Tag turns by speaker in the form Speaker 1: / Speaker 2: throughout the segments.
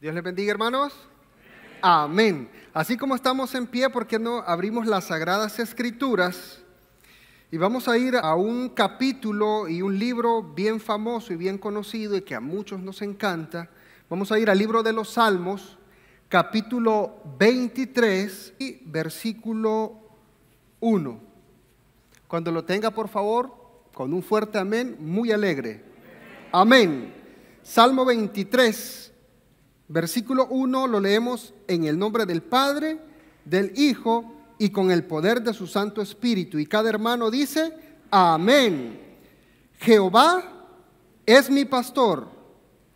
Speaker 1: Dios les bendiga, hermanos. Amén. Así como estamos en pie, ¿por qué no abrimos las Sagradas Escrituras? Y vamos a ir a un capítulo y un libro bien famoso y bien conocido y que a muchos nos encanta. Vamos a ir al libro de los Salmos, capítulo 23 y versículo 1. Cuando lo tenga, por favor, con un fuerte amén, muy alegre. Amén. Salmo 23, versículo 1, lo leemos en el nombre del Padre, del Hijo y con el poder de su Santo Espíritu. Y cada hermano dice, amén. Jehová es mi pastor,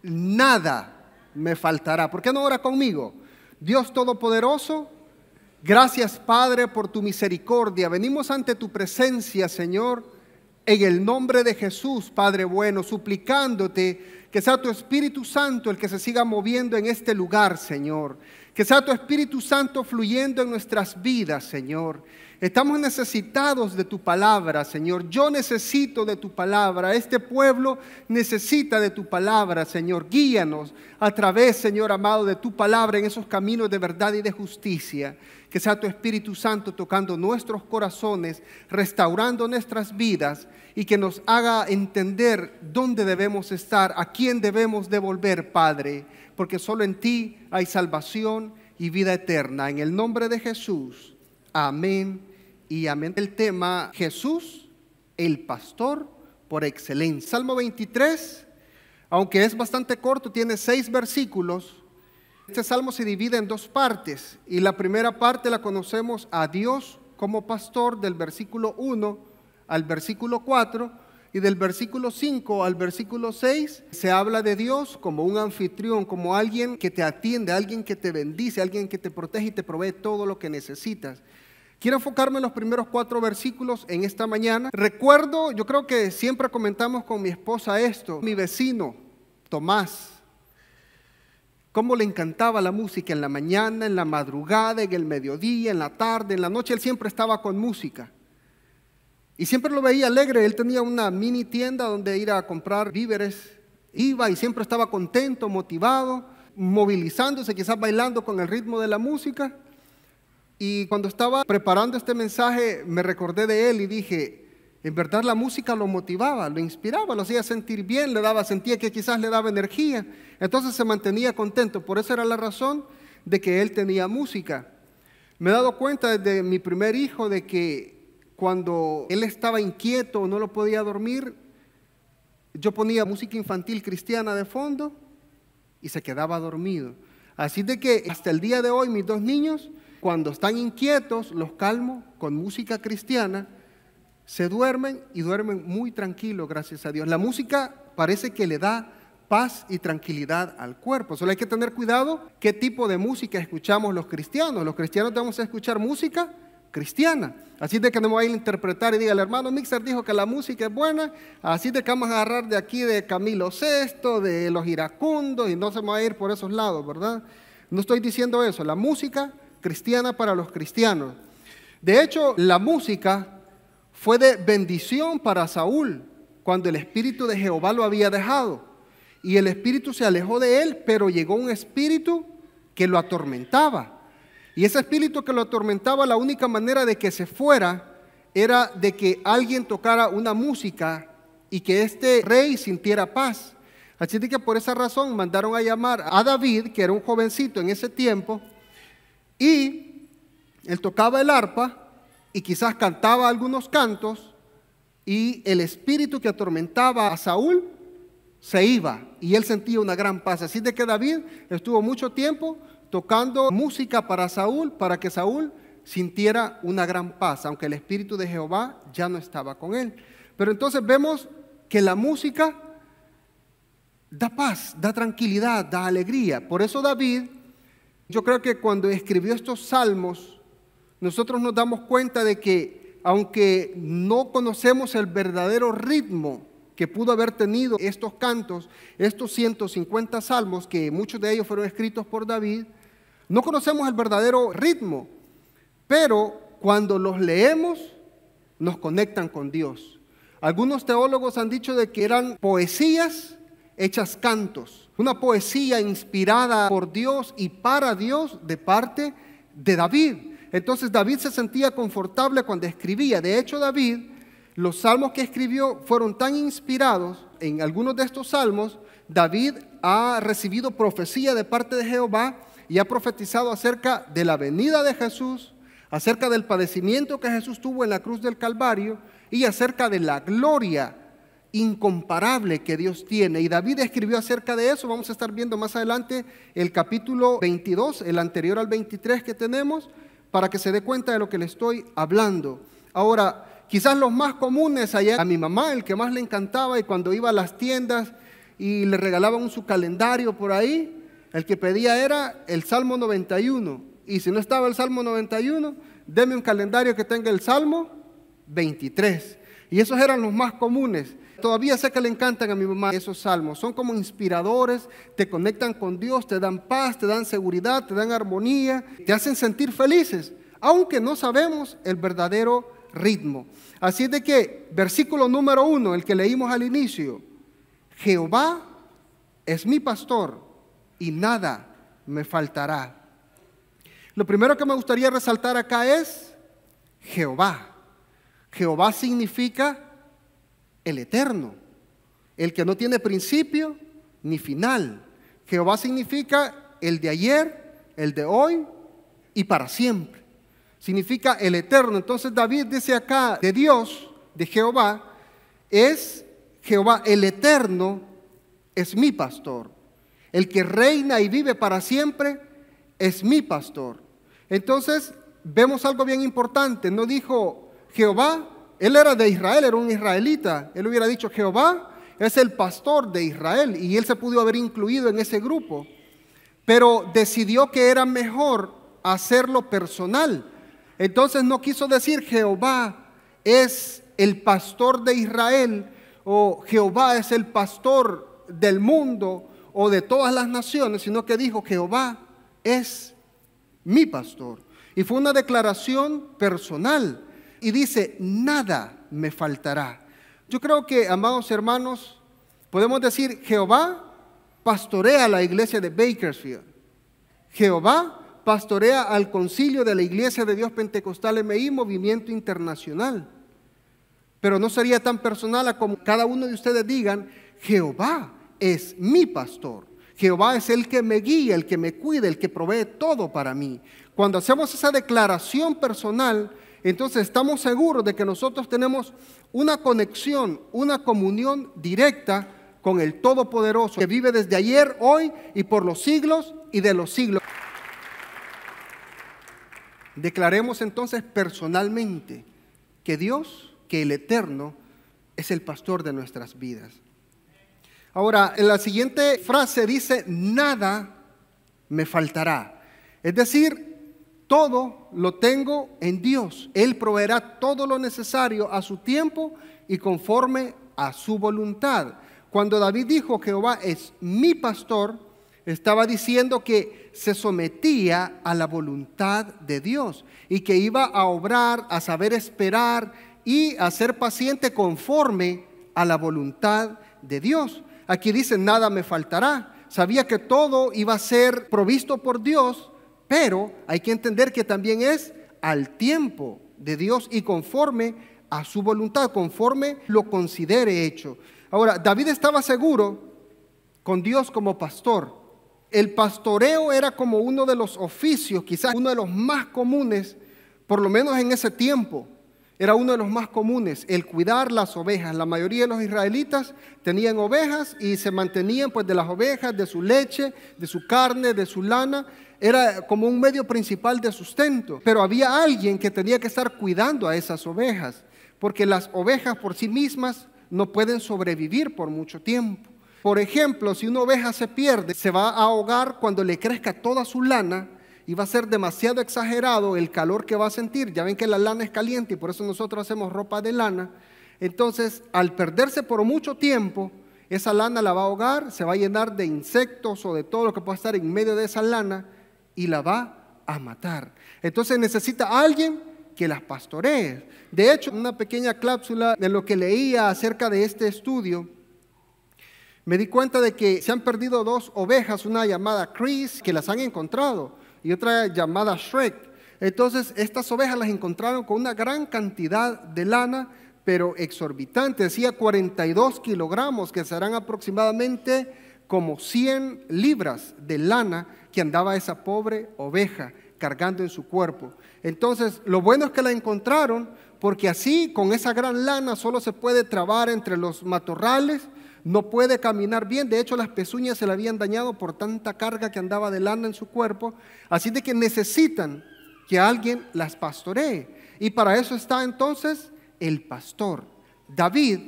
Speaker 1: nada me faltará. ¿Por qué no ora conmigo? Dios Todopoderoso, gracias, Padre, por tu misericordia. Venimos ante tu presencia, Señor, en el nombre de Jesús, Padre bueno, suplicándote que sea tu Espíritu Santo el que se siga moviendo en este lugar, Señor. Que sea tu Espíritu Santo fluyendo en nuestras vidas, Señor. Estamos necesitados de tu palabra, Señor. Yo necesito de tu palabra. Este pueblo necesita de tu palabra, Señor. Guíanos a través, Señor amado, de tu palabra en esos caminos de verdad y de justicia. Que sea tu Espíritu Santo tocando nuestros corazones, restaurando nuestras vidas y que nos haga entender dónde debemos estar, a quién debemos devolver, Padre, porque solo en ti hay salvación y vida eterna. En el nombre de Jesús, amén y amén. El tema, Jesús, el pastor por excelencia. Salmo 23, aunque es bastante corto, tiene 6 versículos. Este salmo se divide en 2 partes y la primera parte la conocemos a Dios como pastor del versículo 1 al versículo 4 y del versículo 5 al versículo 6 se habla de Dios como un anfitrión, como alguien que te atiende, alguien que te bendice, alguien que te protege y te provee todo lo que necesitas. Quiero enfocarme en los primeros 4 versículos en esta mañana. Recuerdo, yo creo que siempre comentamos con mi esposa esto, mi vecino Tomás, cómo le encantaba la música en la mañana, en la madrugada, en el mediodía, en la tarde, en la noche. Él siempre estaba con música. Y siempre lo veía alegre. Él tenía una mini tienda donde ir a comprar víveres. Iba y siempre estaba contento, motivado, movilizándose, quizás bailando con el ritmo de la música. Y cuando estaba preparando este mensaje, me recordé de él y dije, en verdad la música lo motivaba, lo inspiraba, lo hacía sentir bien, sentía que quizás le daba energía. Entonces se mantenía contento. Por eso era la razón de que él tenía música. Me he dado cuenta desde mi primer hijo de que cuando él estaba inquieto o no lo podía dormir, yo ponía música infantil cristiana de fondo y se quedaba dormido. Así de que hasta el día de hoy mis 2 niños, cuando están inquietos, los calmo con música cristiana. Se duermen y duermen muy tranquilos, gracias a Dios. La música parece que le da paz y tranquilidad al cuerpo. Solo hay que tener cuidado qué tipo de música escuchamos los cristianos. Los cristianos debemos escuchar música cristiana. Así de que no me vayan a interpretar y diga, el hermano Mixer dijo que la música es buena, así de que vamos a agarrar de aquí de Camilo VI, de los iracundos, y no se me va a ir por esos lados, ¿verdad? No estoy diciendo eso. La música cristiana para los cristianos. De hecho, la música fue de bendición para Saúl cuando el espíritu de Jehová lo había dejado. Y el espíritu se alejó de él, pero llegó un espíritu que lo atormentaba. Y ese espíritu que lo atormentaba, la única manera de que se fuera era de que alguien tocara una música y que este rey sintiera paz. Así de que por esa razón mandaron a llamar a David, que era un jovencito en ese tiempo, y él tocaba el arpa y quizás cantaba algunos cantos y el espíritu que atormentaba a Saúl se iba y él sentía una gran paz. Así de que David estuvo mucho tiempo tocando música para Saúl, para que Saúl sintiera una gran paz, aunque el espíritu de Jehová ya no estaba con él. Pero entonces vemos que la música da paz, da tranquilidad, da alegría. Por eso David, yo creo que cuando escribió estos salmos, nosotros nos damos cuenta de que aunque no conocemos el verdadero ritmo que pudo haber tenido estos cantos, estos 150 salmos, que muchos de ellos fueron escritos por David, no conocemos el verdadero ritmo, pero cuando los leemos nos conectan con Dios. Algunos teólogos han dicho de que eran poesías hechas cantos, una poesía inspirada por Dios y para Dios de parte de David. Entonces David se sentía confortable cuando escribía. De hecho, David, los salmos que escribió fueron tan inspirados. En algunos de estos salmos, David ha recibido profecía de parte de Jehová y ha profetizado acerca de la venida de Jesús, acerca del padecimiento que Jesús tuvo en la cruz del Calvario y acerca de la gloria incomparable que Dios tiene. Y David escribió acerca de eso. Vamos a estar viendo más adelante el capítulo 22, el anterior al 23 que tenemos, para que se dé cuenta de lo que le estoy hablando. Ahora, quizás los más comunes allá, a mi mamá, el que más le encantaba, y cuando iba a las tiendas y le regalaban su calendario por ahí, el que pedía era el Salmo 91. Y si no estaba el Salmo 91, deme un calendario que tenga el Salmo 23. Y esos eran los más comunes. Todavía sé que le encantan a mi mamá esos salmos. Son como inspiradores, te conectan con Dios, te dan paz, te dan seguridad, te dan armonía, te hacen sentir felices, aunque no sabemos el verdadero ritmo. Así es de que, versículo número 1, el que leímos al inicio: Jehová es mi pastor y nada me faltará. Lo primero que me gustaría resaltar acá es Jehová. Jehová significa el eterno, el que no tiene principio ni final. Jehová significa el de ayer, el de hoy y para siempre. Significa el eterno. Entonces David dice acá de Dios, de Jehová, es Jehová el eterno, es mi pastor. El que reina y vive para siempre es mi pastor. Entonces vemos algo bien importante. No dijo Jehová, él era de Israel, era un israelita. Él hubiera dicho Jehová es el pastor de Israel y él se pudo haber incluido en ese grupo. Pero decidió que era mejor hacerlo personal. Entonces no quiso decir Jehová es el pastor de Israel o Jehová es el pastor del mundo o de todas las naciones, sino que dijo Jehová es mi pastor. Y fue una declaración personal. Y dice, nada me faltará. Yo creo que, amados hermanos, podemos decir, Jehová pastorea a la iglesia de Bakersfield. Jehová pastorea al concilio de la Iglesia de Dios Pentecostal MI, Movimiento Internacional. Pero no sería tan personal a como cada uno de ustedes digan, Jehová es mi pastor. Jehová es el que me guía, el que me cuida, el que provee todo para mí. Cuando hacemos esa declaración personal, entonces estamos seguros de que nosotros tenemos una conexión, una comunión directa con el Todopoderoso, que vive desde ayer, hoy y por los siglos y de los siglos. Declaremos entonces personalmente que Dios, que el Eterno, es el pastor de nuestras vidas. Ahora, en la siguiente frase dice, nada me faltará. Es decir, todo lo tengo en Dios. Él proveerá todo lo necesario a su tiempo y conforme a su voluntad. Cuando David dijo, Jehová es mi pastor, estaba diciendo que se sometía a la voluntad de Dios y que iba a obrar, a saber esperar y a ser paciente conforme a la voluntad de Dios. Aquí dice, nada me faltará. Sabía que todo iba a ser provisto por Dios, pero hay que entender que también es al tiempo de Dios y conforme a su voluntad, conforme lo considere hecho. Ahora, David estaba seguro con Dios como pastor. El pastoreo era como uno de los oficios, quizás uno de los más comunes, por lo menos en ese tiempo. Era uno de los más comunes, el cuidar las ovejas. La mayoría de los israelitas tenían ovejas y se mantenían pues de las ovejas, de su leche, de su carne, de su lana. Era como un medio principal de sustento. Pero había alguien que tenía que estar cuidando a esas ovejas, porque las ovejas por sí mismas no pueden sobrevivir por mucho tiempo. Por ejemplo, si una oveja se pierde, se va a ahogar cuando le crezca toda su lana y va a ser demasiado exagerado el calor que va a sentir. Ya ven que la lana es caliente y por eso nosotros hacemos ropa de lana. Entonces, al perderse por mucho tiempo, esa lana la va a ahogar, se va a llenar de insectos o de todo lo que pueda estar en medio de esa lana y la va a matar. Entonces necesita a alguien que las pastoree. De hecho, una pequeña cápsula de lo que leía acerca de este estudio, me di cuenta de que se han perdido 2 ovejas, una llamada Chris, que las han encontrado, y otra llamada Shrek. Entonces, estas ovejas las encontraron con una gran cantidad de lana, pero exorbitante. Decía 42 kilogramos, que serán aproximadamente como 100 libras de lana que andaba esa pobre oveja cargando en su cuerpo. Entonces, lo bueno es que la encontraron, porque así, con esa gran lana, solo se puede trabar entre los matorrales, no puede caminar bien. De hecho, las pezuñas se le habían dañado por tanta carga que andaba de lana en su cuerpo. Así de que necesitan que alguien las pastoree. Y para eso está entonces el pastor. David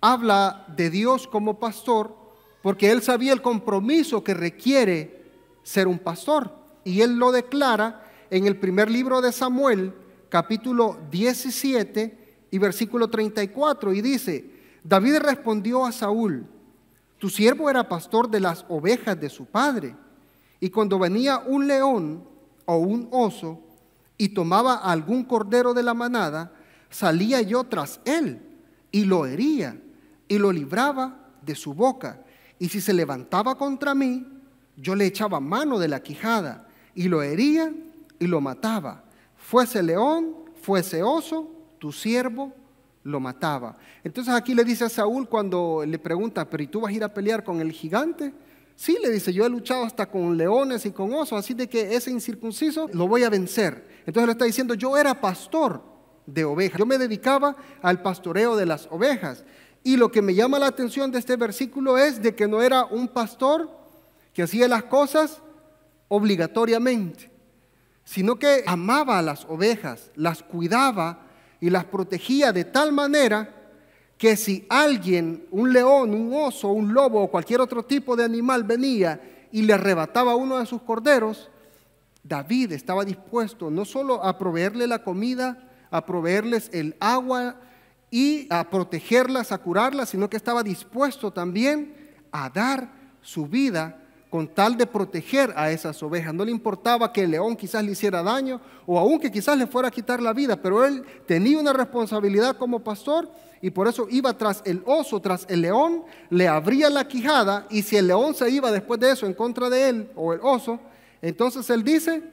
Speaker 1: habla de Dios como pastor porque él sabía el compromiso que requiere ser un pastor. Y él lo declara en el primer libro de Samuel, capítulo 17 y versículo 34, y dice: David respondió a Saúl: tu siervo era pastor de las ovejas de su padre, y cuando venía un león o un oso y tomaba algún cordero de la manada, salía yo tras él y lo hería y lo libraba de su boca, y si se levantaba contra mí, yo le echaba mano de la quijada y lo hería y lo mataba. Fuese león, fuese oso, tu siervo lo mataba. Entonces aquí le dice a Saúl, cuando le pregunta: ¿pero y tú vas a ir a pelear con el gigante? Sí, le dice: yo he luchado hasta con leones y con osos, así de que ese incircunciso lo voy a vencer. Entonces le está diciendo: yo era pastor de ovejas, yo me dedicaba al pastoreo de las ovejas. Y lo que me llama la atención de este versículo es de que no era un pastor que hacía las cosas obligatoriamente, sino que amaba a las ovejas, las cuidaba y las protegía de tal manera que si alguien, un león, un oso, un lobo o cualquier otro tipo de animal venía y le arrebataba uno de sus corderos, David estaba dispuesto no solo a proveerle la comida, a proveerles el agua y a protegerlas, a curarlas, sino que estaba dispuesto también a dar su vida con tal de proteger a esas ovejas. No le importaba que el león quizás le hiciera daño o aún que quizás le fuera a quitar la vida, pero él tenía una responsabilidad como pastor y por eso iba tras el oso, tras el león, le abría la quijada, y si el león se iba después de eso en contra de él o el oso, entonces él dice,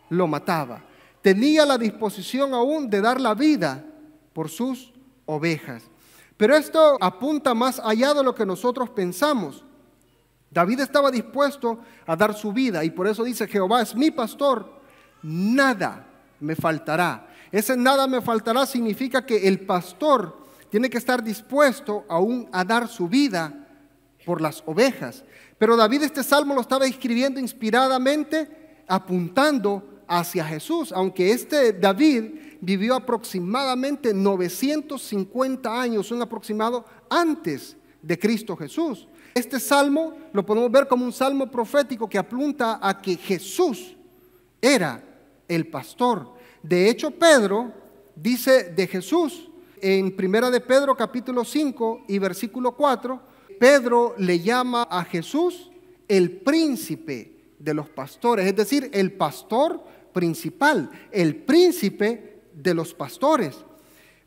Speaker 1: lo mataba. Tenía la disposición aún de dar la vida por sus ovejas. Pero esto apunta más allá de lo que nosotros pensamos. David estaba dispuesto a dar su vida y por eso dice: Jehová es mi pastor, nada me faltará. Ese nada me faltará significa que el pastor tiene que estar dispuesto aún a dar su vida por las ovejas. Pero David este salmo lo estaba escribiendo inspiradamente, apuntando hacia Jesús, aunque este David vivió aproximadamente 950 años, un aproximado antes de Cristo Jesús. Este salmo lo podemos ver como un salmo profético que apunta a que Jesús era el pastor. De hecho, Pedro dice de Jesús en Primera de Pedro capítulo 5 y versículo 4, Pedro le llama a Jesús el príncipe de los pastores, es decir, el pastor principal, el príncipe de los pastores.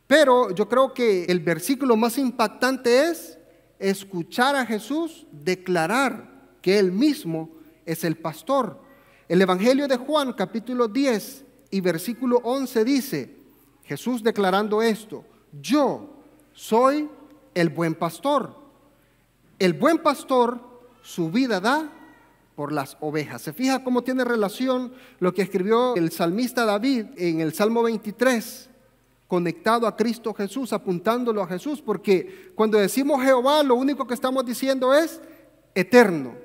Speaker 1: Pero yo creo que el versículo más impactante es escuchar a Jesús declarar que Él mismo es el pastor. El Evangelio de Juan, capítulo 10 y versículo 11 dice, Jesús declarando esto: yo soy el buen pastor. El buen pastor su vida da por las ovejas. ¿Se fija cómo tiene relación lo que escribió el salmista David en el Salmo 23? Conectado a Cristo Jesús, apuntándolo a Jesús, porque cuando decimos Jehová, lo único que estamos diciendo es eterno.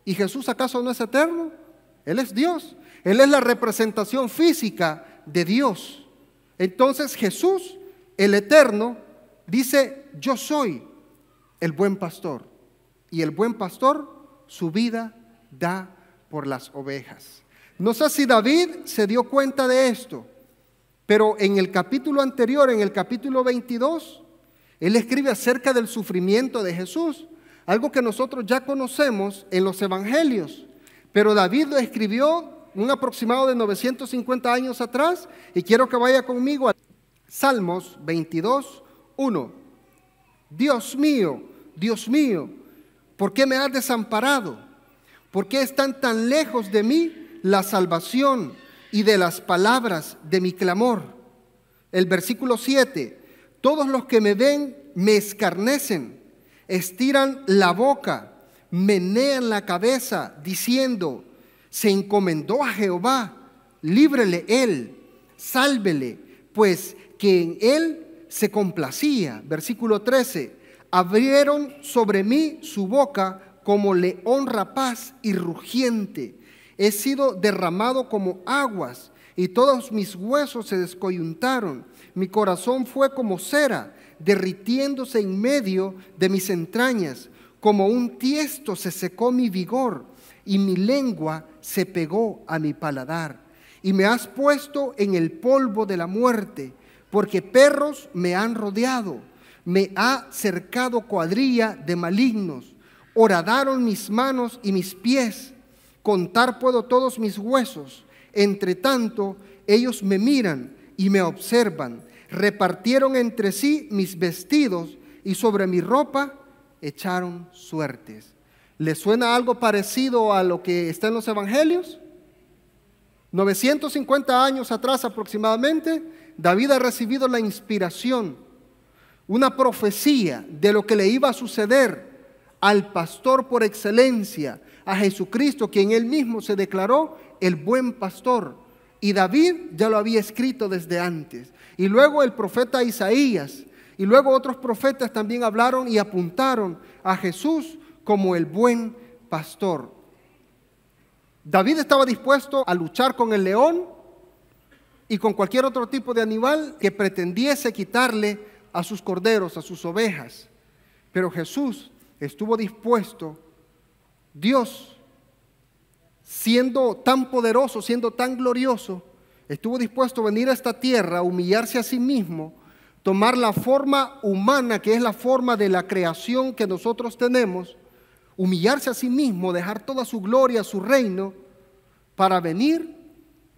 Speaker 1: ¿Y Jesús acaso no es eterno? Él es Dios, Él es la representación física de Dios. Entonces Jesús, el eterno, dice: yo soy el buen pastor, y el buen pastor su vida da por las ovejas. No sé si David se dio cuenta de esto, pero en el capítulo anterior, en el capítulo 22, él escribe acerca del sufrimiento de Jesús, algo que nosotros ya conocemos en los evangelios, pero David lo escribió un aproximado de 950 años atrás, y quiero que vaya conmigo a Salmos 22, 1. Dios mío, ¿Por qué me has desamparado? ¿Por qué están tan lejos de mí la salvación y de las palabras de mi clamor? El versículo 7, todos los que me ven me escarnecen, estiran la boca, menean la cabeza, diciendo, se encomendó a Jehová, líbrele él, sálvele, pues que en él se complacía. Versículo 13, abrieron sobre mí su boca como león rapaz y rugiente. He sido derramado como aguas y todos mis huesos se descoyuntaron. Mi corazón fue como cera, derritiéndose en medio de mis entrañas. Como un tiesto se secó mi vigor y mi lengua se pegó a mi paladar. Y me has puesto en el polvo de la muerte, porque perros me han rodeado. Me ha cercado cuadrilla de malignos. Horadaron mis manos y mis pies. Contar puedo todos mis huesos. Entre tanto, ellos me miran y me observan. Repartieron entre sí mis vestidos y sobre mi ropa echaron suertes. ¿Les suena algo parecido a lo que está en los evangelios? 950 años atrás aproximadamente, David ha recibido la inspiración, una profecía de lo que le iba a suceder al pastor por excelencia, a Jesucristo, quien él mismo se declaró el buen pastor. Y David ya lo había escrito desde antes. Y luego el profeta Isaías, y luego otros profetas también hablaron y apuntaron a Jesús como el buen pastor. David estaba dispuesto a luchar con el león y con cualquier otro tipo de animal que pretendiese quitarle a sus corderos, a sus ovejas. Pero Jesús estuvo dispuesto, Dios, siendo tan poderoso, siendo tan glorioso, estuvo dispuesto a venir a esta tierra, a humillarse a sí mismo, tomar la forma humana, que es la forma de la creación que nosotros tenemos, humillarse a sí mismo, dejar toda su gloria, su reino, para venir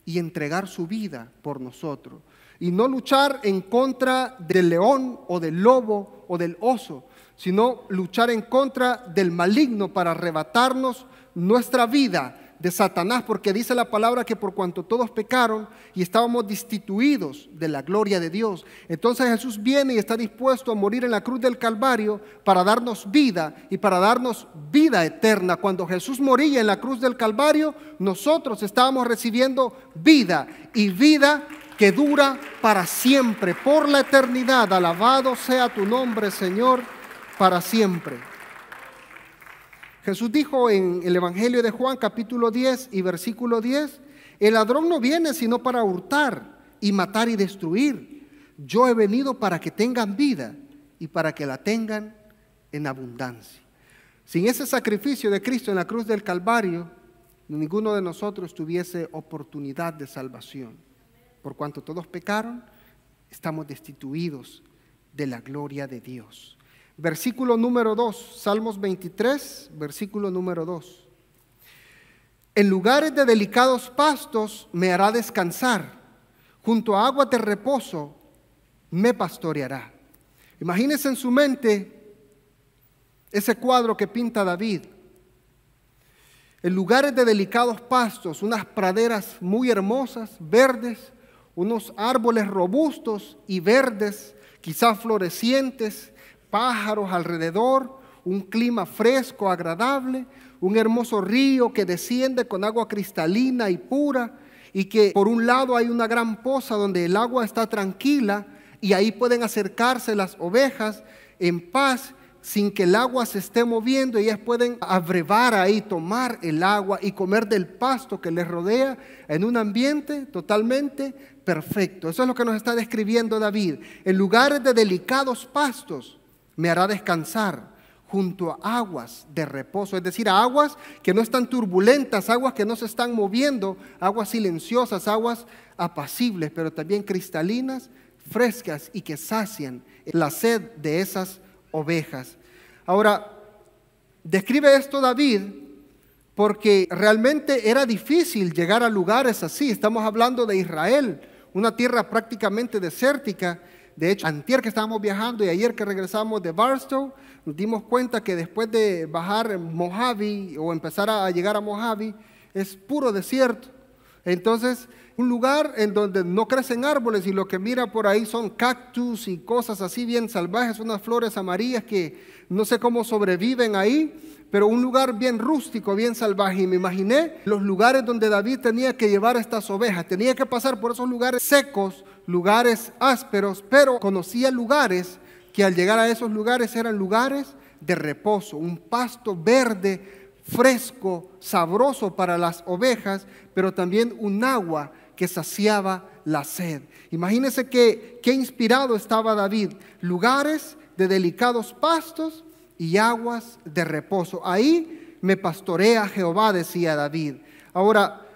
Speaker 1: y entregar su vida por nosotros. Y no luchar en contra del león o del lobo o del oso, sino luchar en contra del maligno para arrebatarnos nuestra vida de Satanás, porque dice la palabra que por cuanto todos pecaron y estábamos destituidos de la gloria de Dios, entonces Jesús viene y está dispuesto a morir en la cruz del Calvario para darnos vida y para darnos vida eterna. Cuando Jesús moría en la cruz del Calvario, nosotros estábamos recibiendo vida, y vida que dura para siempre, por la eternidad. Alabado sea tu nombre, Señor, para siempre. Jesús dijo en el Evangelio de Juan, capítulo 10 y versículo 10, el ladrón no viene sino para hurtar y matar y destruir. Yo he venido para que tengan vida y para que la tengan en abundancia. Sin ese sacrificio de Cristo en la cruz del Calvario, ninguno de nosotros tuviese oportunidad de salvación. Por cuanto todos pecaron, estamos destituidos de la gloria de Dios. Versículo número 2, Salmos 23, versículo número 2. En lugares de delicados pastos me hará descansar, junto a aguas de reposo me pastoreará. Imagínense en su mente ese cuadro que pinta David. En lugares de delicados pastos, unas praderas muy hermosas, verdes, unos árboles robustos y verdes, quizás florecientes, pájaros alrededor, un clima fresco, agradable, un hermoso río que desciende con agua cristalina y pura, y que por un lado hay una gran poza donde el agua está tranquila y ahí pueden acercarse las ovejas en paz sin que el agua se esté moviendo, y ellas pueden abrevar ahí, tomar el agua y comer del pasto que les rodea en un ambiente totalmente perfecto. Eso es lo que nos está describiendo David. En lugares de delicados pastos me hará descansar, junto a aguas de reposo, es decir, a aguas que no están turbulentas, aguas que no se están moviendo, aguas silenciosas, aguas apacibles, pero también cristalinas, frescas y que sacian la sed de esas ovejas. Ahora, describe esto David porque realmente era difícil llegar a lugares así. Estamos hablando de Israel, una tierra prácticamente desértica, De hecho, antier que estábamos viajando y ayer que regresamos de Barstow, nos dimos cuenta que después de bajar en Mojave o empezar a llegar a Mojave, es puro desierto. Entonces, un lugar en donde no crecen árboles y lo que mira por ahí son cactus y cosas así bien salvajes, unas flores amarillas que no sé cómo sobreviven ahí, pero un lugar bien rústico, bien salvaje. Y me imaginé los lugares donde David tenía que llevar estas ovejas. Tenía que pasar por esos lugares secos, lugares ásperos, pero conocía lugares que al llegar a esos lugares eran lugares de reposo, un pasto verde, fresco, sabroso para las ovejas, pero también un agua que saciaba la sed. Imagínense qué inspirado estaba David. Lugares de delicados pastos y aguas de reposo. Ahí me pastorea Jehová, decía David. Ahora,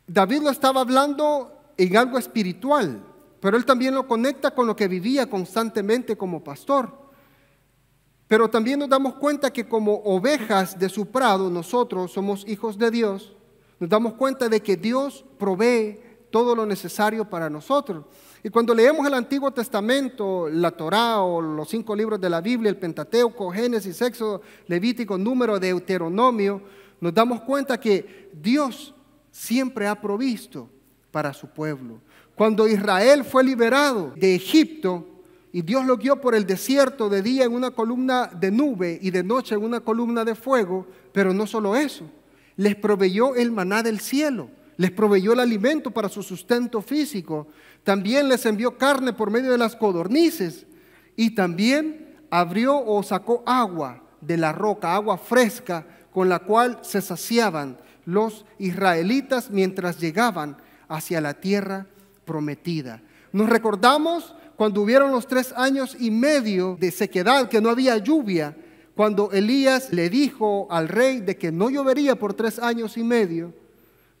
Speaker 1: David lo estaba hablando en algo espiritual, pero él también lo conecta con lo que vivía constantemente como pastor. Pero también nos damos cuenta que como ovejas de su prado, nosotros somos hijos de Dios, nos damos cuenta de que Dios provee todo lo necesario para nosotros. Y cuando leemos el Antiguo Testamento, la Torá o los 5 libros de la Biblia, el Pentateuco, Génesis, Éxodo, Levítico, Número, Deuteronomio, nos damos cuenta que Dios siempre ha provisto para su pueblo. Cuando Israel fue liberado de Egipto y Dios lo guió por el desierto de día en una columna de nube y de noche en una columna de fuego, pero no solo eso, les proveyó el maná del cielo, les proveyó el alimento para su sustento físico, también les envió carne por medio de las codornices y también abrió o sacó agua de la roca, agua fresca con la cual se saciaban los israelitas mientras llegaban hacia la tierra prometida. Nos recordamos cuando hubieron los 3 años y medio de sequedad, que no había lluvia, cuando Elías le dijo al rey de que no llovería por 3 años y medio,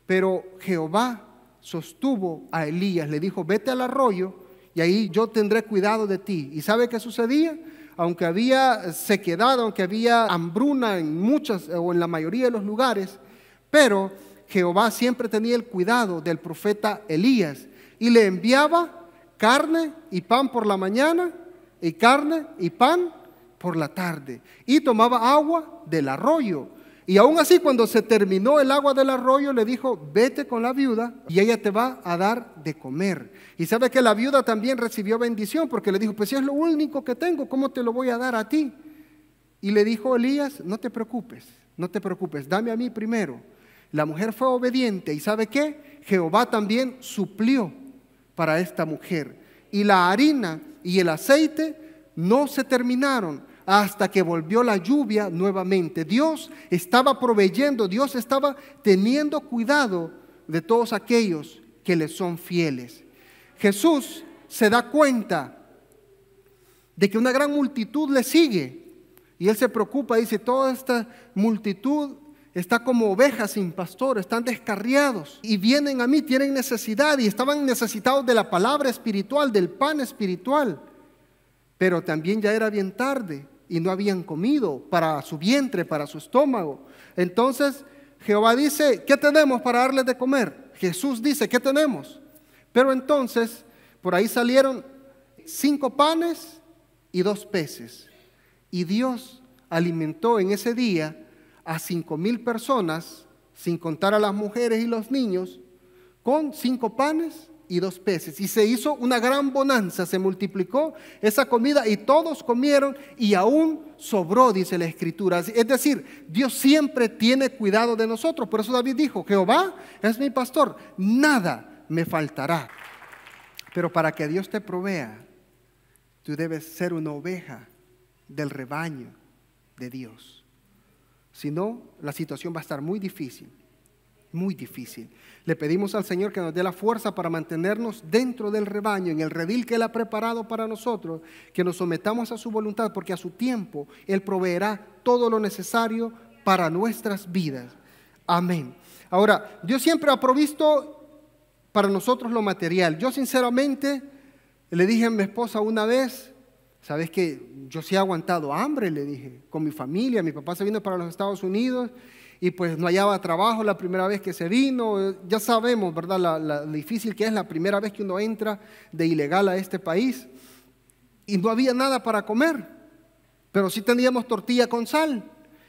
Speaker 1: pero Jehová sostuvo a Elías, le dijo, vete al arroyo y ahí yo tendré cuidado de ti. ¿Y sabe qué sucedía? Aunque había sequedad, aunque había hambruna en muchas o en la mayoría de los lugares, pero Jehová siempre tenía el cuidado del profeta Elías y le enviaba carne y pan por la mañana y carne y pan por la tarde y tomaba agua del arroyo. Y aún así, cuando se terminó el agua del arroyo, le dijo, vete con la viuda y ella te va a dar de comer. Y sabe que la viuda también recibió bendición porque le dijo, pues si es lo único que tengo, ¿cómo te lo voy a dar a ti? Y le dijo Elías, no te preocupes, dame a mí primero. La mujer fue obediente y ¿sabe qué? Jehová también suplió para esta mujer. Y la harina y el aceite no se terminaron hasta que volvió la lluvia nuevamente. Dios estaba proveyendo, Dios estaba teniendo cuidado de todos aquellos que le son fieles. Jesús se da cuenta de que una gran multitud le sigue y Él se preocupa, dice, toda esta multitud está como ovejas sin pastor, están descarriados y vienen a mí, tienen necesidad y estaban necesitados de la palabra espiritual, del pan espiritual, pero también ya era bien tarde y no habían comido para su vientre, para su estómago. Entonces Jehová dice, ¿qué tenemos para darles de comer? Jesús dice, ¿qué tenemos? Pero entonces por ahí salieron 5 panes y 2 peces y Dios alimentó en ese día a 5,000 personas, sin contar a las mujeres y los niños, con 5 panes y 2 peces. Y se hizo una gran bonanza, se multiplicó esa comida y todos comieron y aún sobró, dice la Escritura. Es decir, Dios siempre tiene cuidado de nosotros. Por eso David dijo, Jehová es mi pastor, nada me faltará. Pero para que Dios te provea, tú debes ser una oveja del rebaño de Dios. Si no, la situación va a estar muy difícil, muy difícil. Le pedimos al Señor que nos dé la fuerza para mantenernos dentro del rebaño, en el redil que Él ha preparado para nosotros, que nos sometamos a su voluntad, porque a su tiempo Él proveerá todo lo necesario para nuestras vidas. Amén. Ahora, Dios siempre ha provisto para nosotros lo material. Yo sinceramente le dije a mi esposa una vez, ¿sabes qué? Yo sí he aguantado hambre, le dije, con mi familia. Mi papá se vino para los Estados Unidos y pues no hallaba trabajo la primera vez que se vino. Ya sabemos, ¿verdad?, lo difícil que es la primera vez que uno entra de ilegal a este país. Y no había nada para comer, pero sí teníamos tortilla con sal.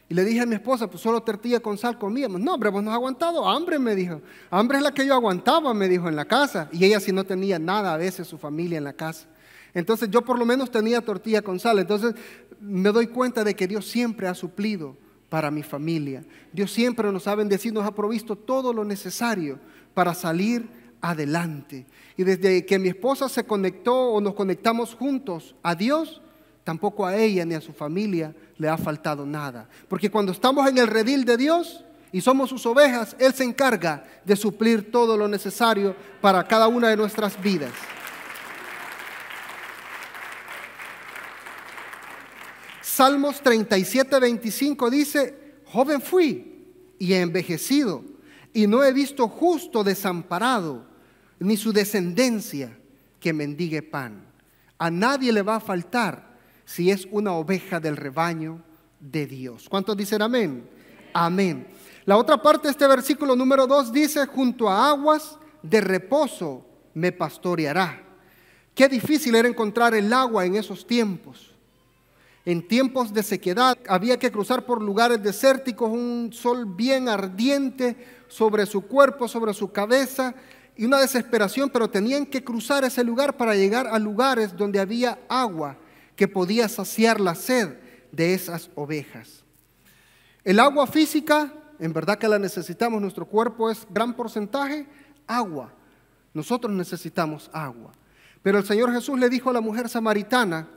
Speaker 1: Y le dije a mi esposa, pues solo tortilla con sal comíamos. No, hombre, vos no has aguantado hambre, me dijo. Hambre es la que yo aguantaba, me dijo, en la casa. Y ella sí no tenía nada, a veces su familia en la casa. Entonces yo por lo menos tenía tortilla con sal. Entonces me doy cuenta de que Dios siempre ha suplido para mi familia. Dios siempre nos ha bendecido, nos ha provisto todo lo necesario para salir adelante. Y desde que mi esposa se conectó o nos conectamos juntos a Dios, tampoco a ella ni a su familia le ha faltado nada. Porque cuando estamos en el redil de Dios y somos sus ovejas, Él se encarga de suplir todo lo necesario para cada una de nuestras vidas. Salmos 37:25 dice: joven fui y he envejecido, y no he visto justo desamparado, ni su descendencia que mendigue pan. A nadie le va a faltar si es una oveja del rebaño de Dios. ¿Cuántos dicen amén? Amén. La otra parte de este versículo número 2 dice: junto a aguas de reposo me pastoreará. Qué difícil era encontrar el agua en esos tiempos. En tiempos de sequedad había que cruzar por lugares desérticos, un sol bien ardiente sobre su cuerpo, sobre su cabeza, y una desesperación, pero tenían que cruzar ese lugar para llegar a lugares donde había agua que podía saciar la sed de esas ovejas. El agua física, en verdad que la necesitamos, nuestro cuerpo es gran porcentaje agua. Nosotros necesitamos agua. Pero el Señor Jesús le dijo a la mujer samaritana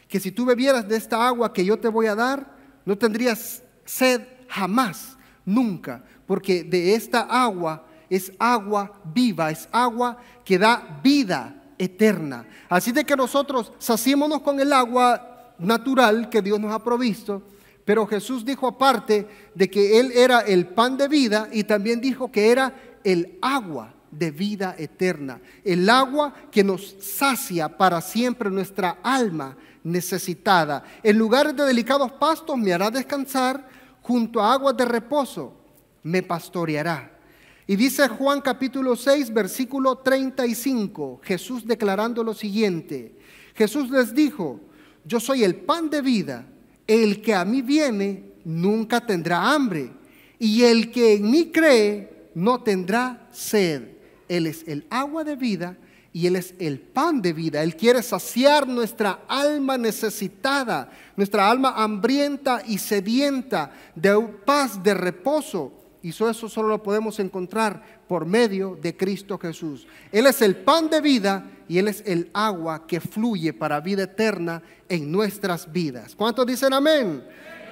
Speaker 1: que si tú bebieras de esta agua que yo te voy a dar, no tendrías sed jamás, nunca, porque de esta agua es agua viva, es agua que da vida eterna. Así de que nosotros saciémonos con el agua natural que Dios nos ha provisto, pero Jesús dijo aparte de que Él era el pan de vida, y también dijo que era el agua de vida eterna, el agua que nos sacia para siempre nuestra alma necesitada. En lugares de delicados pastos me hará descansar, junto a aguas de reposo me pastoreará. Y dice Juan capítulo 6 versículo 35, Jesús declarando lo siguiente: Jesús les dijo: yo soy el pan de vida, el que a mí viene nunca tendrá hambre, y el que en mí cree no tendrá sed. Él es el agua de vida y Él es el pan de vida. Él quiere saciar nuestra alma necesitada, nuestra alma hambrienta y sedienta de paz, de reposo. Y eso solo lo podemos encontrar por medio de Cristo Jesús. Él es el pan de vida y Él es el agua que fluye para vida eterna en nuestras vidas. ¿Cuántos dicen amén?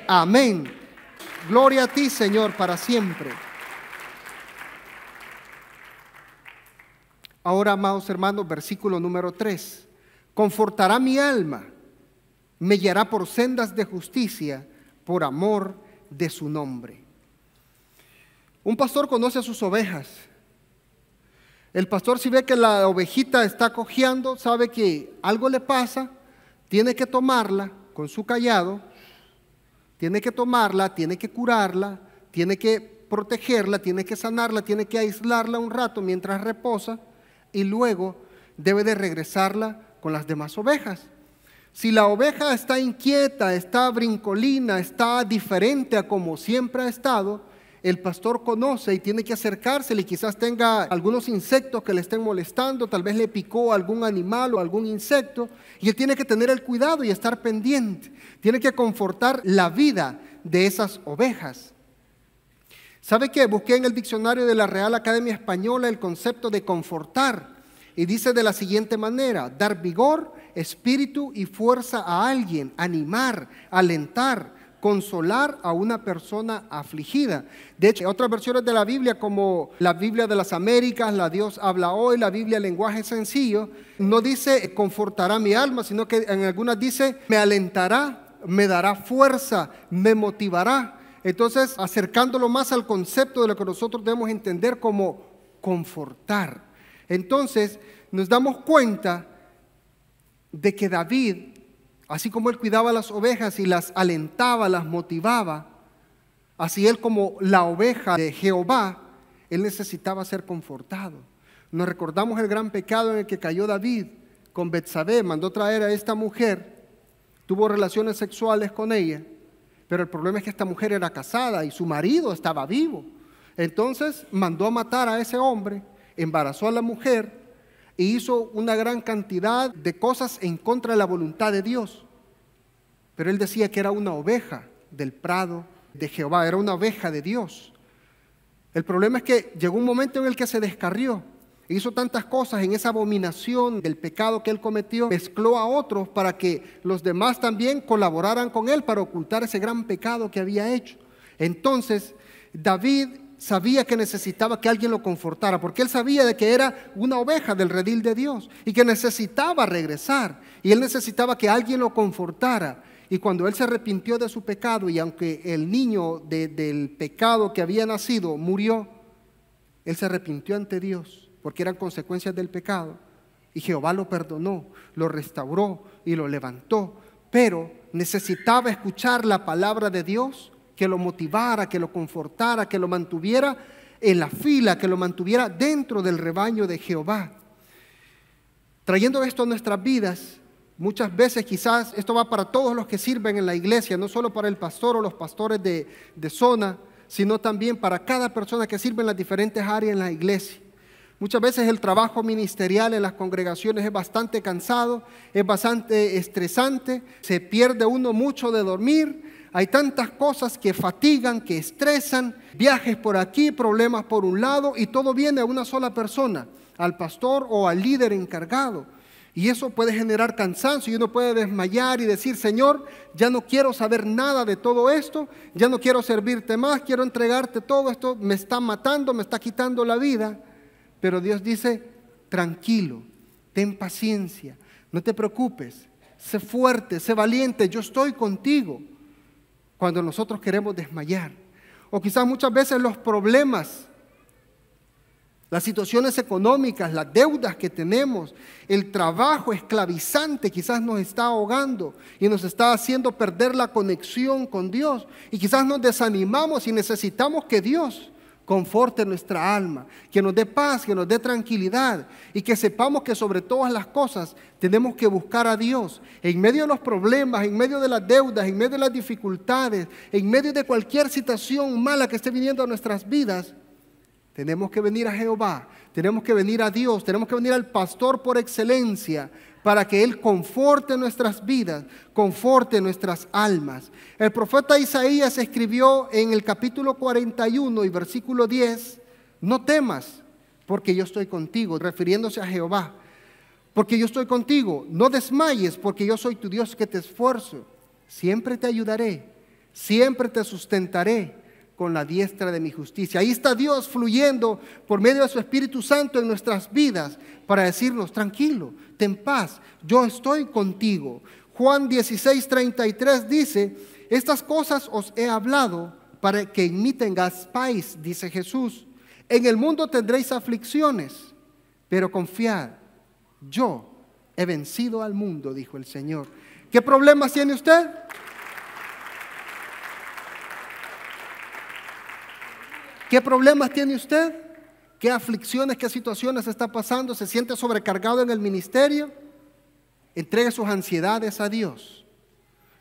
Speaker 1: Amén. Gloria a ti, Señor, para siempre. Ahora, amados hermanos, versículo número 3. Confortará mi alma, me guiará por sendas de justicia, por amor de su nombre. Un pastor conoce a sus ovejas. El pastor, si ve que la ovejita está cojeando, sabe que algo le pasa, tiene que tomarla con su cayado, tiene que tomarla, tiene que curarla, tiene que protegerla, tiene que sanarla, tiene que aislarla un rato mientras reposa, y luego debe de regresarla con las demás ovejas. Si la oveja está inquieta, está brincolina, está diferente a como siempre ha estado, el pastor conoce y tiene que acercársele, y quizás tenga algunos insectos que le estén molestando, tal vez le picó algún animal o algún insecto, y él tiene que tener el cuidado y estar pendiente. Tiene que confortar la vida de esas ovejas. ¿Sabe qué? Busqué en el diccionario de la Real Academia Española el concepto de confortar, y dice de la siguiente manera: dar vigor, espíritu y fuerza a alguien, animar, alentar, consolar a una persona afligida. De hecho, otras versiones de la Biblia, como la Biblia de las Américas, la Dios habla hoy, la Biblia lenguaje sencillo, no dice confortará mi alma, sino que en algunas dice me alentará, me dará fuerza, me motivará. Entonces, acercándolo más al concepto de lo que nosotros debemos entender como confortar. Entonces, nos damos cuenta de que David, así como él cuidaba las ovejas y las alentaba, las motivaba, así él como la oveja de Jehová, él necesitaba ser confortado. Nos recordamos el gran pecado en el que cayó David con Betsabé. Mandó traer a esta mujer, tuvo relaciones sexuales con ella, pero el problema es que esta mujer era casada y su marido estaba vivo. Entonces mandó a matar a ese hombre, embarazó a la mujer e hizo una gran cantidad de cosas en contra de la voluntad de Dios. Pero él decía que era una oveja del prado de Jehová, era una oveja de Dios. El problema es que llegó un momento en el que se descarrió, hizo tantas cosas en esa abominación del pecado que él cometió, mezcló a otros para que los demás también colaboraran con él para ocultar ese gran pecado que había hecho. Entonces David sabía que necesitaba que alguien lo confortara, porque él sabía de que era una oveja del redil de Dios y que necesitaba regresar, y él necesitaba que alguien lo confortara. Y cuando él se arrepintió de su pecado, y aunque el niño del pecado que había nacido murió, él se arrepintió ante Dios, porque eran consecuencias del pecado, y Jehová lo perdonó, lo restauró y lo levantó. Pero necesitaba escuchar la palabra de Dios, que lo motivara, que lo confortara, que lo mantuviera en la fila, que lo mantuviera dentro del rebaño de Jehová. Trayendo esto a nuestras vidas, muchas veces quizás esto va para todos los que sirven en la iglesia, no solo para el pastor o los pastores de zona, sino también para cada persona que sirve en las diferentes áreas en la iglesia. Muchas veces el trabajo ministerial en las congregaciones es bastante cansado, es bastante estresante, se pierde uno mucho de dormir, hay tantas cosas que fatigan, que estresan, viajes por aquí, problemas por un lado, y todo viene a una sola persona, al pastor o al líder encargado. Y eso puede generar cansancio y uno puede desmayar y decir: Señor, ya no quiero saber nada de todo esto, ya no quiero servirte más, quiero entregarte todo esto, me está matando, me está quitando la vida. Pero Dios dice: tranquilo, ten paciencia, no te preocupes, sé fuerte, sé valiente, yo estoy contigo. Cuando nosotros queremos desmayar, o quizás muchas veces los problemas, las situaciones económicas, las deudas que tenemos, el trabajo esclavizante quizás nos está ahogando y nos está haciendo perder la conexión con Dios, y quizás nos desanimamos y necesitamos que Dios conforte nuestra alma, que nos dé paz, que nos dé tranquilidad, y que sepamos que sobre todas las cosas tenemos que buscar a Dios. En medio de los problemas, en medio de las deudas, en medio de las dificultades, en medio de cualquier situación mala que esté viniendo a nuestras vidas, tenemos que venir a Jehová, tenemos que venir a Dios, tenemos que venir al pastor por excelencia, para que Él conforte nuestras vidas, conforte nuestras almas. El profeta Isaías escribió en el capítulo 41 y versículo 10: no temas, porque yo estoy contigo, refiriéndose a Jehová, porque yo estoy contigo. No desmayes, porque yo soy tu Dios que te esfuerzo. Siempre te ayudaré, siempre te sustentaré con la diestra de mi justicia. Ahí está Dios fluyendo por medio de su Espíritu Santo en nuestras vidas para decirnos: tranquilo, ten paz, yo estoy contigo. Juan 16:33 dice: estas cosas os he hablado para que en mí tengáis paz, dice Jesús. En el mundo tendréis aflicciones, pero confiad, yo he vencido al mundo, dijo el Señor. ¿Qué problemas tiene usted? ¿Qué problemas tiene usted? ¿Qué aflicciones, qué situaciones está pasando? ¿Se siente sobrecargado en el ministerio? Entregue sus ansiedades a Dios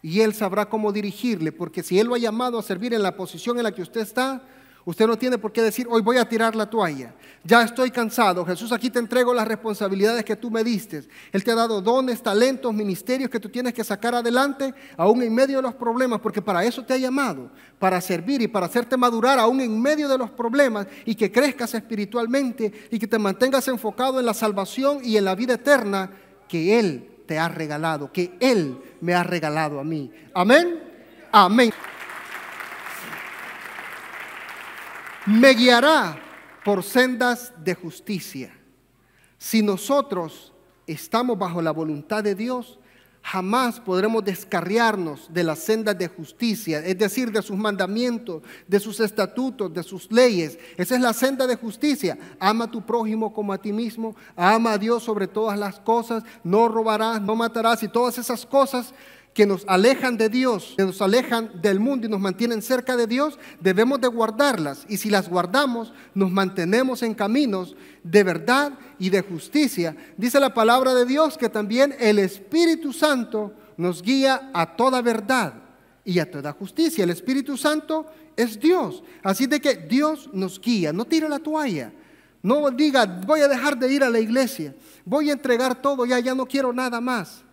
Speaker 1: y Él sabrá cómo dirigirle, porque si Él lo ha llamado a servir en la posición en la que usted está, usted no tiene por qué decir: hoy voy a tirar la toalla, ya estoy cansado. Jesús, aquí te entrego las responsabilidades que tú me diste. Él te ha dado dones, talentos, ministerios que tú tienes que sacar adelante aún en medio de los problemas, porque para eso te ha llamado, para servir y para hacerte madurar aún en medio de los problemas, y que crezcas espiritualmente y que te mantengas enfocado en la salvación y en la vida eterna que Él te ha regalado, que Él me ha regalado a mí. Amén. Amén. Me guiará por sendas de justicia. Si nosotros estamos bajo la voluntad de Dios, jamás podremos descarriarnos de las sendas de justicia, es decir, de sus mandamientos, de sus estatutos, de sus leyes. Esa es la senda de justicia. Ama a tu prójimo como a ti mismo, ama a Dios sobre todas las cosas, no robarás, no matarás, y todas esas cosas que nos alejan de Dios, que nos alejan del mundo y nos mantienen cerca de Dios, debemos de guardarlas. Y si las guardamos, nos mantenemos en caminos de verdad y de justicia. Dice la palabra de Dios que también el Espíritu Santo nos guía a toda verdad y a toda justicia. El Espíritu Santo es Dios. Así de que Dios nos guía. No tire la toalla. No diga, voy a dejar de ir a la iglesia. Voy a entregar todo, ya no quiero nada más.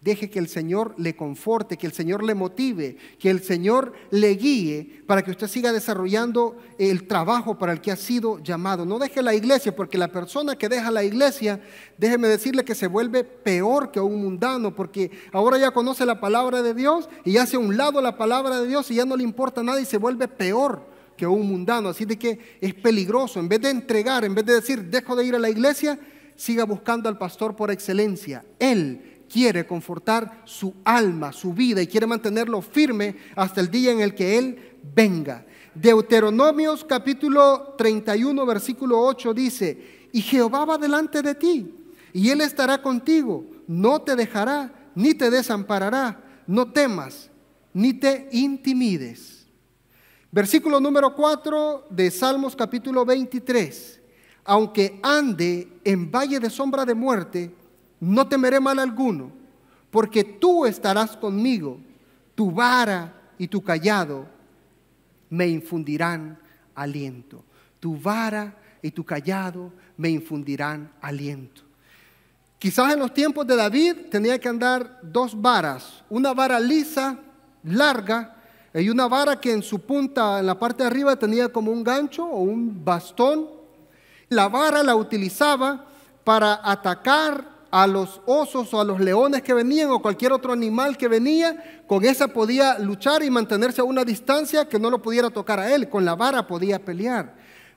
Speaker 1: Deje que el Señor le conforte, que el Señor le motive, que el Señor le guíe para que usted siga desarrollando el trabajo para el que ha sido llamado. No deje la iglesia, porque la persona que deja la iglesia, déjeme decirle que se vuelve peor que un mundano, porque ahora ya conoce la palabra de Dios y hace a un lado la palabra de Dios y ya no le importa nada y se vuelve peor que un mundano. Así de que es peligroso. En vez de entregar, en vez de decir, dejo de ir a la iglesia, siga buscando al pastor por excelencia. Él quiere confortar su alma, su vida, y quiere mantenerlo firme hasta el día en el que Él venga. Deuteronomios capítulo 31 versículo 8 dice: y Jehová va delante de ti, y Él estará contigo, no te dejará, ni te desamparará, no temas, ni te intimides. Versículo número 4 de Salmos capítulo 23: aunque ande en valle de sombra de muerte, no temeré mal alguno, porque tú estarás conmigo, tu vara y tu cayado me infundirán aliento. Tu vara y tu cayado me infundirán aliento. Quizás en los tiempos de David tenía que andar dos varas, una vara lisa, larga, y una vara que en su punta, en la parte de arriba, tenía como un gancho o un bastón. La vara la utilizaba para atacar a los osos o a los leones que venían o cualquier otro animal que venía. Con esa podía luchar y mantenerse a una distancia que no lo pudiera tocar a él. Con la vara podía pelear.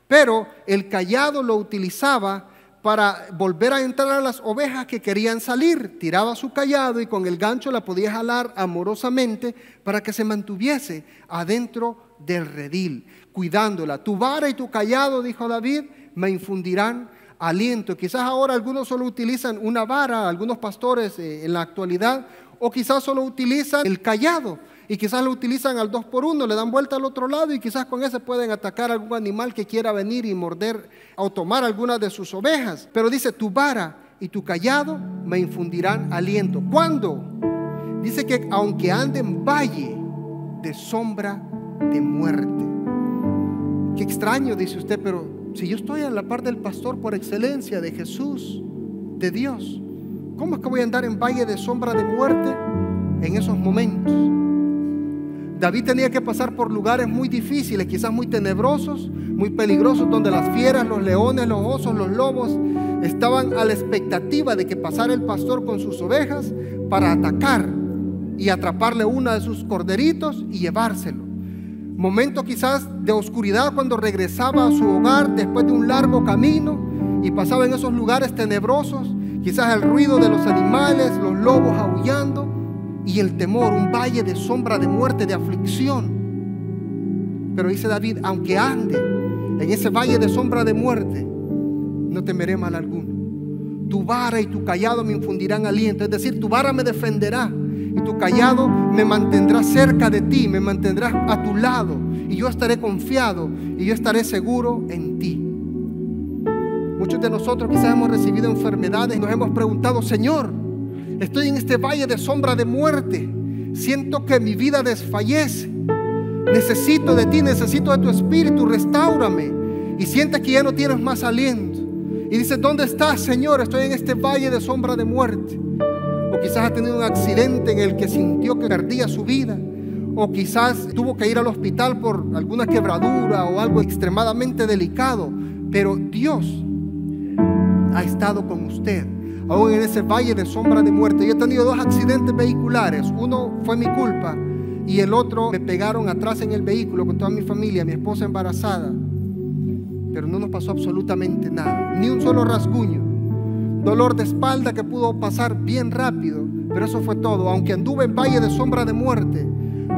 Speaker 1: Pero el cayado lo utilizaba para volver a entrar a las ovejas que querían salir. Tiraba su cayado y con el gancho la podía jalar amorosamente para que se mantuviese adentro del redil, cuidándola. Tu vara y tu cayado, dijo David, me infundirán aliento. Quizás ahora algunos solo utilizan una vara, algunos pastores en la actualidad, o quizás solo utilizan el cayado y quizás lo utilizan al 2x1, le dan vuelta al otro lado y quizás con ese pueden atacar a algún animal que quiera venir y morder o tomar alguna de sus ovejas. Pero dice, tu vara y tu cayado me infundirán aliento. ¿Cuándo? Dice que aunque ande en valle de sombra de muerte. Qué extraño, dice usted, pero si yo estoy a la par del pastor por excelencia, de Jesús, de Dios, ¿cómo es que voy a andar en valle de sombra de muerte en esos momentos? David tenía que pasar por lugares muy difíciles, quizás muy tenebrosos, muy peligrosos, donde las fieras, los leones, los osos, los lobos estaban a la expectativa de que pasara el pastor con sus ovejas para atacar y atraparle una de sus corderitos y llevárselo. Momento quizás de oscuridad cuando regresaba a su hogar después de un largo camino y pasaba en esos lugares tenebrosos, quizás el ruido de los animales, los lobos aullando y el temor, un valle de sombra de muerte, de aflicción. Pero dice David, aunque ande en ese valle de sombra de muerte, no temeré mal alguno. Tu vara y tu cayado me infundirán aliento, es decir, tu vara me defenderá y tu cayado me mantendrá cerca de ti, me mantendrá a tu lado, y yo estaré confiado y yo estaré seguro en ti. Muchos de nosotros quizás hemos recibido enfermedades y nos hemos preguntado, Señor, estoy en este valle de sombra de muerte, siento que mi vida desfallece, necesito de ti, necesito de tu espíritu, restáurame, y sientes que ya no tienes más aliento y dices, ¿dónde estás, Señor? Estoy en este valle de sombra de muerte. O quizás ha tenido un accidente en el que sintió que perdía su vida, o quizás tuvo que ir al hospital por alguna quebradura o algo extremadamente delicado, pero Dios ha estado con usted aún en ese valle de sombra de muerte. Yo he tenido 2 accidentes vehiculares, uno fue mi culpa y el otro me pegaron atrás en el vehículo con toda mi familia, mi esposa embarazada, pero no nos pasó absolutamente nada, ni un solo rasguño. Dolor de espalda que pudo pasar bien rápido, pero eso fue todo. Aunque anduve en valle de sombra de muerte,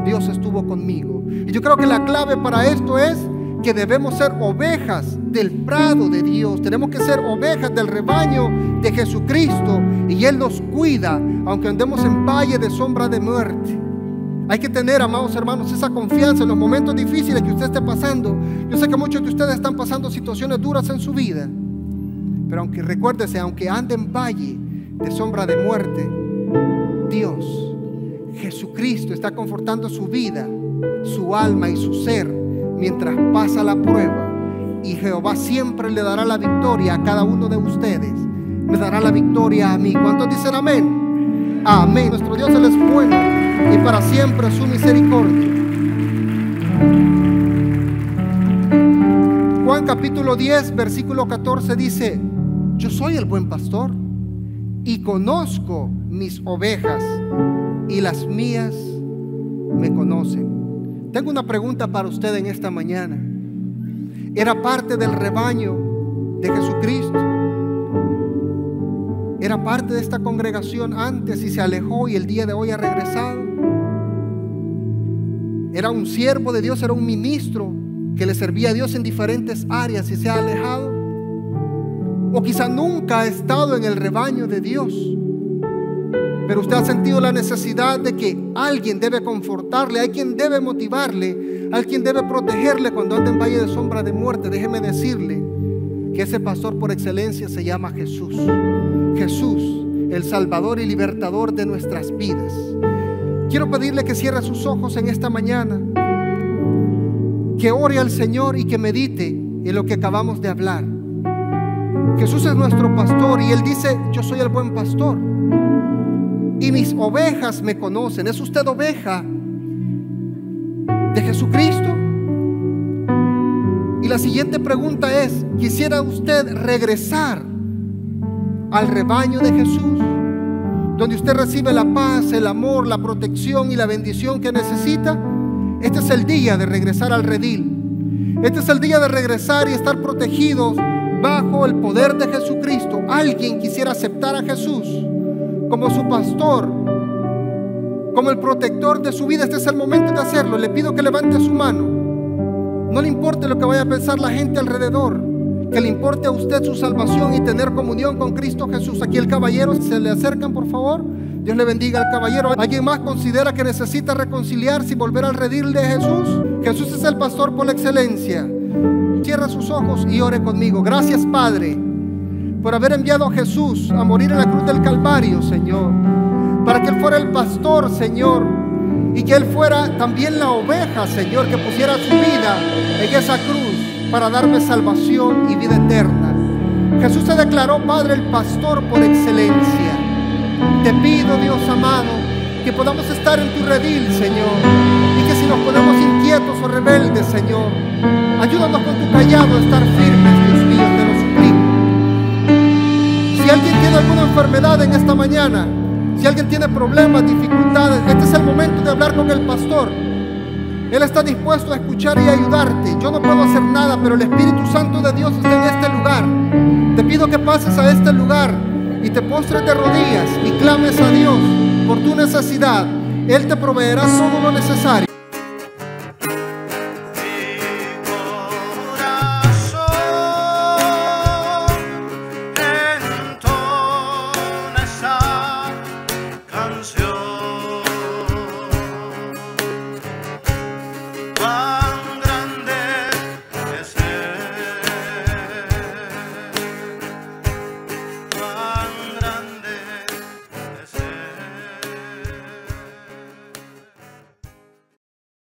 Speaker 1: Dios estuvo conmigo. Y yo creo que la clave para esto es que debemos ser ovejas del prado de Dios. Tenemos que ser ovejas del rebaño de Jesucristo, y Él nos cuida aunque andemos en valle de sombra de muerte. Hay que tener, amados hermanos, esa confianza en los momentos difíciles que usted esté pasando. Yo sé que muchos de ustedes están pasando situaciones duras en su vida, pero aunque recuérdese, aunque ande en valle de sombra de muerte, Dios, Jesucristo, está confortando su vida, su alma y su ser mientras pasa la prueba. Y Jehová siempre le dará la victoria a cada uno de ustedes. Me dará la victoria a mí. ¿Cuántos dicen amén? Amén. Nuestro Dios, Él es bueno, y para siempre su misericordia. Juan capítulo 10 versículo 14 dice: yo soy el buen pastor y conozco mis ovejas, y las mías me conocen. Tengo una pregunta para usted en esta mañana. ¿Era parte del rebaño de Jesucristo? ¿Era parte de esta congregación antes y se alejó y el día de hoy ha regresado? ¿Era un siervo de Dios? ¿Era un ministro que le servía a Dios en diferentes áreas y se ha alejado? O quizá nunca ha estado en el rebaño de Dios, pero usted ha sentido la necesidad de que alguien debe confortarle, alguien debe motivarle, alguien debe protegerle cuando anda en valle de sombra de muerte. Déjeme decirle que ese pastor por excelencia se llama Jesús. Jesús, el Salvador y Libertador de nuestras vidas. Quiero pedirle que cierre sus ojos en esta mañana, que ore al Señor y que medite en lo que acabamos de hablar. Jesús es nuestro pastor y Él dice: yo soy el buen pastor y mis ovejas me conocen. ¿Es usted oveja de Jesucristo? Y la siguiente pregunta es: ¿quisiera usted regresar al rebaño de Jesús, donde usted recibe la paz, el amor, la protección y la bendición que necesita? Este es el día de regresar al redil. Este es el día de regresar y estar protegidos bajo el poder de Jesucristo. Alguien quisiera aceptar a Jesús como su pastor, como el protector de su vida. Este es el momento de hacerlo. Le pido que levante su mano. No le importe lo que vaya a pensar la gente alrededor, que le importe a usted su salvación y tener comunión con Cristo Jesús. Aquí el caballero, se le acercan por favor. Dios le bendiga al caballero. ¿Alguien más considera que necesita reconciliarse y volver al redil de Jesús? Jesús es el pastor por excelencia. Cierra sus ojos y ore conmigo. Gracias, Padre, por haber enviado a Jesús a morir en la cruz del Calvario, Señor, para que Él fuera el pastor, Señor, y que Él fuera también la oveja, Señor, que pusiera su vida en esa cruz para darme salvación y vida eterna. Jesús se declaró, Padre, el pastor por excelencia. Te pido, Dios amado, que podamos estar en tu redil, Señor, y que si nos ponemos inquietos o rebeldes, Señor, ayúdanos con tu callado a estar firmes, Dios mío, te lo suplico. Si alguien tiene alguna enfermedad en esta mañana, si alguien tiene problemas, dificultades, este es el momento de hablar con el pastor. Él está dispuesto a escuchar y ayudarte. Yo no puedo hacer nada, pero el Espíritu Santo de Dios está en este lugar. Te pido que pases a este lugar y te postres de rodillas y clames a Dios por tu necesidad. Él te proveerá todo lo necesario.